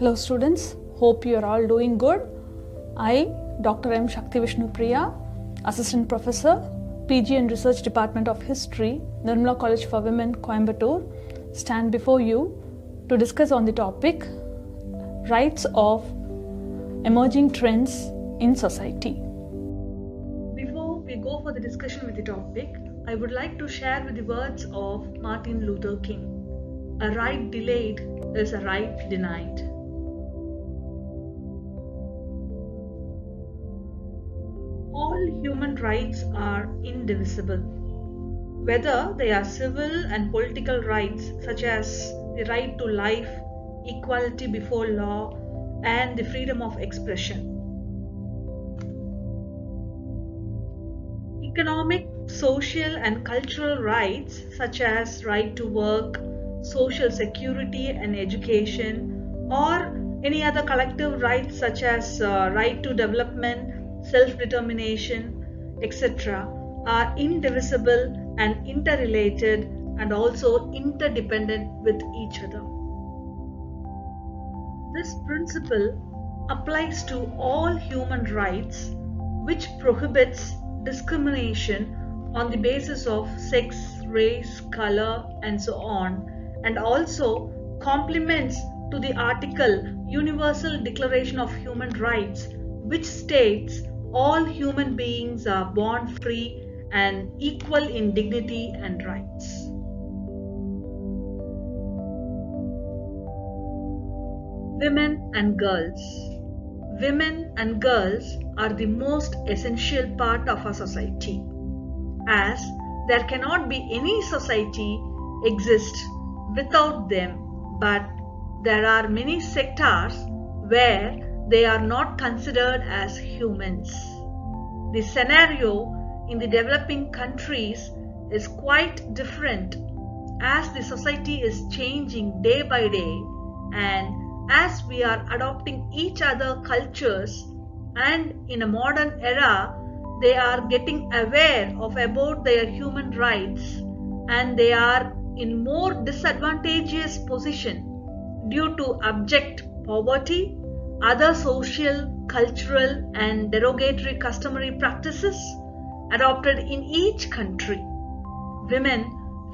Hello students, hope you are all doing good. I, Dr. M. Sakthi VishnuPriya, Assistant Professor, PG and Research Department of History, Nirmala College for Women, Coimbatore, stand before you to discuss on the topic Rights of Emerging Trends in Society. Before we go for the discussion with the topic, I would like to share with the words of Martin Luther King. A right delayed is a right denied. All human rights are indivisible. Whether they are civil and political rights such as the right to life, equality before law, and the freedom of expression. Economic, social, and cultural rights such as right to work, social security and education, or any other collective rights such as right to development, self-determination, etc. are indivisible and interrelated and also interdependent with each other. This principle applies to all human rights, which prohibits discrimination on the basis of sex, race, color, and so on, and also complements to the article Universal Declaration of Human Rights, which states all human beings are born free and equal in dignity and rights. Women and girls. Women and girls are the most essential part of our society, as there cannot be any society exist without them, but there are many sectors where they are not considered as humans. The scenario in the developing countries is quite different, as the society is changing day by day, and as we are adopting each other cultures, and in a modern era they are getting aware of about their human rights, and they are in more disadvantageous position due to abject poverty, other social, cultural and derogatory customary practices adopted in each country. Women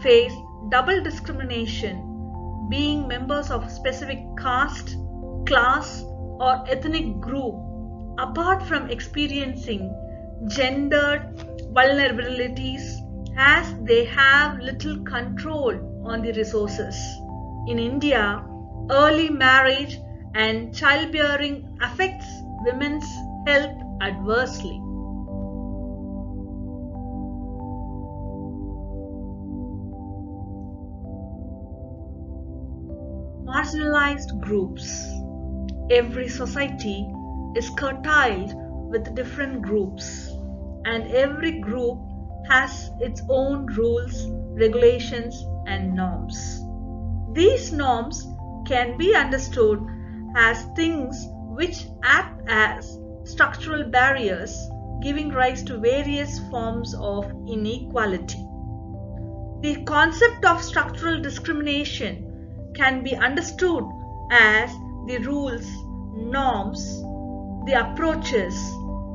face double discrimination, being members of specific caste, class or ethnic group, apart from experiencing gendered vulnerabilities, as they have little control on the resources. In India, early marriage and childbearing affects women's health adversely. Marginalized groups. Every society is curtailed with different groups, and every group has its own rules, regulations, and norms. These norms can be understood as things which act as structural barriers, giving rise to various forms of inequality. The concept of structural discrimination can be understood as the rules, norms, the approaches,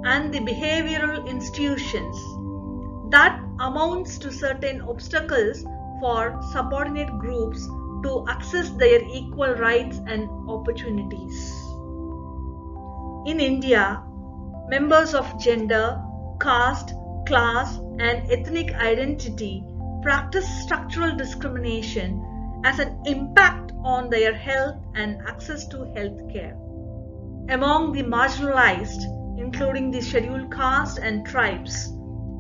and the behavioral institutions that amounts to certain obstacles for subordinate groups to access their equal rights and opportunities. In India, members of gender, caste, class, and ethnic identity practice structural discrimination as an impact on their health and access to health care. Among the marginalized, including the scheduled caste and tribes,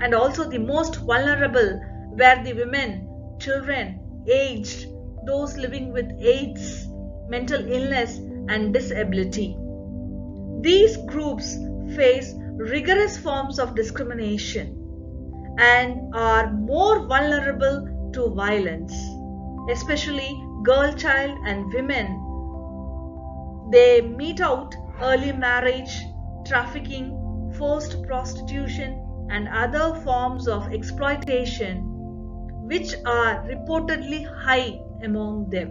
and also the most vulnerable were the women, children, aged, those living with AIDS, mental illness and disability. These groups face rigorous forms of discrimination and are more vulnerable to violence, especially girl child and women. They mete out early marriage, trafficking, forced prostitution, and other forms of exploitation, which are reportedly high among them.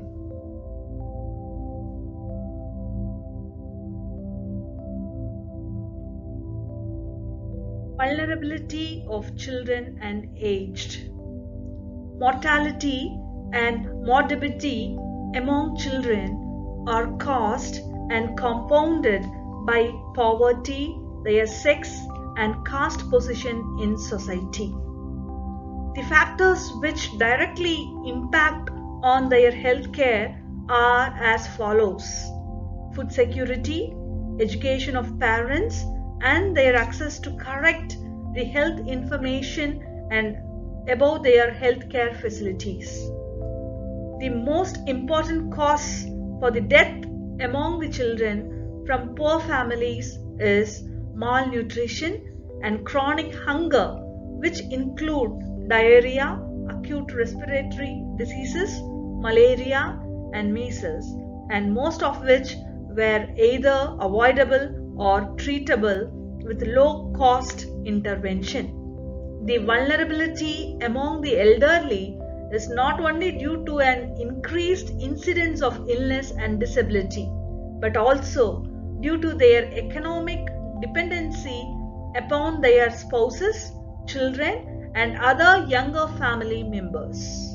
vulnerability of children and aged. Mortality and morbidity among children are caused and compounded by poverty, their sex, and caste position in society. The factors which directly impact on their health care are as follows: food security, education of parents, and their access to correct the health information and about their healthcare facilities. The most important cause for the death among the children from poor families is malnutrition and chronic hunger, which include diarrhea, acute respiratory diseases, malaria, and measles, and most of which were either avoidable or treatable with low cost intervention. The vulnerability among the elderly is not only due to an increased incidence of illness and disability, but also due to their economic dependency upon their spouses, children, and other younger family members.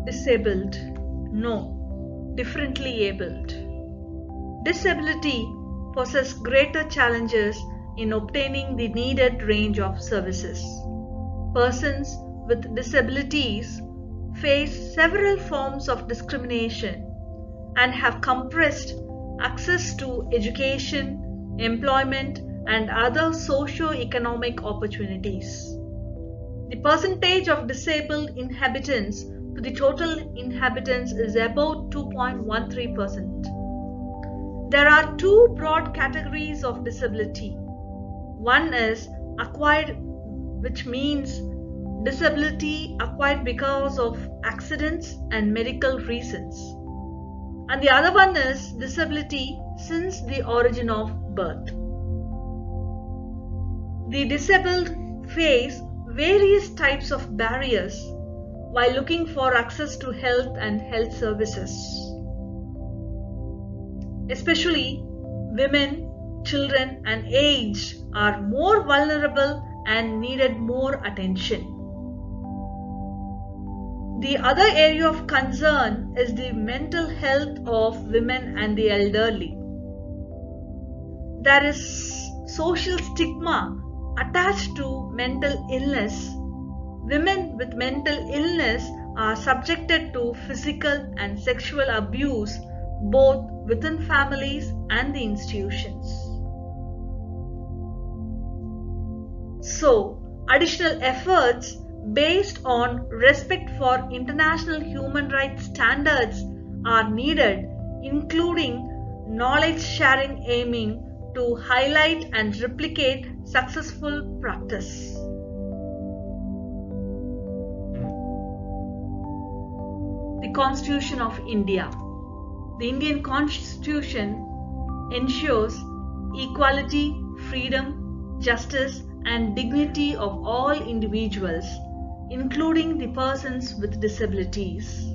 Disabled, no, differently abled. Disability poses greater challenges in obtaining the needed range of services. Persons with disabilities face several forms of discrimination and have compressed access to education, employment, and other socio-economic opportunities. The percentage of disabled inhabitants to the total inhabitants is about 2.13%. There are two broad categories of disability. One is acquired, which means disability acquired because of accidents and medical reasons. And the other one is disability since the origin of birth. The disabled face various types of barriers while looking for access to health and health services. Especially women, children, and aged are more vulnerable and needed more attention. The other area of concern is the mental health of women and the elderly. There is social stigma attached to mental illness. Women with mental illness are subjected to physical and sexual abuse both within families and the institutions. So, additional efforts based on respect for international human rights standards are needed, including knowledge sharing aiming to highlight and replicate successful practice. The Constitution of India. The Indian Constitution ensures equality, freedom, justice, and dignity of all individuals, including the persons with disabilities.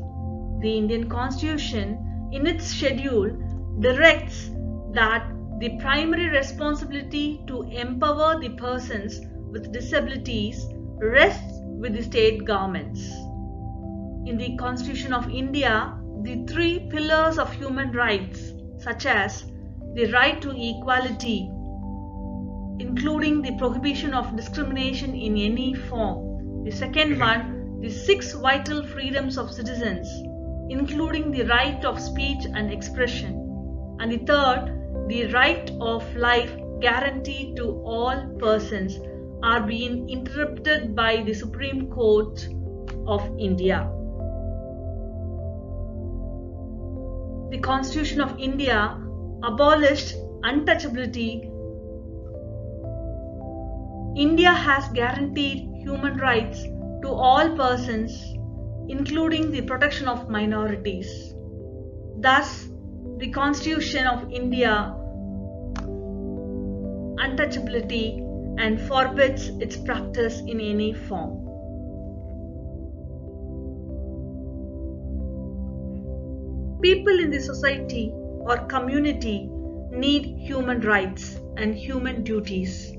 The Indian Constitution, in its schedule, directs that the primary responsibility to empower the persons with disabilities rests with the state governments. In the Constitution of India, the three pillars of human rights, such as the right to equality, including the prohibition of discrimination in any form. The second one, the 6 vital freedoms of citizens, including the right of speech and expression. And the third, the right of life guaranteed to all persons, are being interpreted by the Supreme Court of India. The Constitution of India abolished untouchability. India has guaranteed human rights to all persons, including the protection of minorities. Thus, the Constitution of India untouchability and forbids its practice in any form. People in the society or community need human rights and human duties.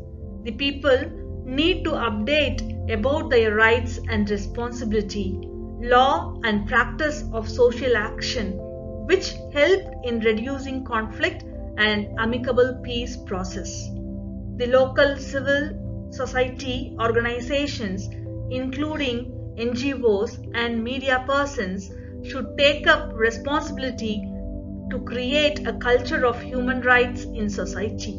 The people need to update about their rights and responsibility, law and practice of social action, which helped in reducing conflict and amicable peace process. The local civil society organizations, including NGOs and media persons, should take up responsibility to create a culture of human rights in society.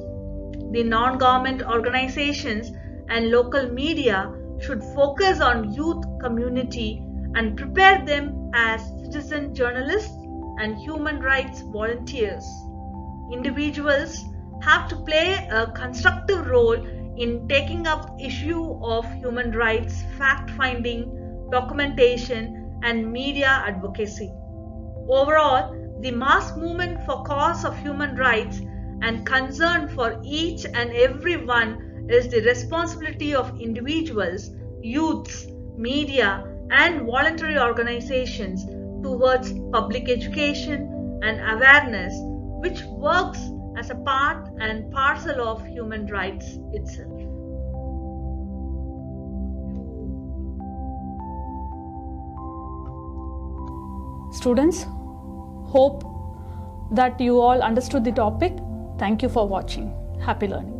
The non-government organizations and local media should focus on youth community and prepare them as citizen journalists and human rights volunteers. Individuals have to play a constructive role in taking up issue of human rights, fact-finding, documentation, and media advocacy. Overall, the mass movement for cause of human rights and concern for each and every one is the responsibility of individuals, youths, media, and voluntary organizations towards public education and awareness, which works as a part and parcel of human rights itself. Students, hope that you all understood the topic. Thank you for watching. Happy learning.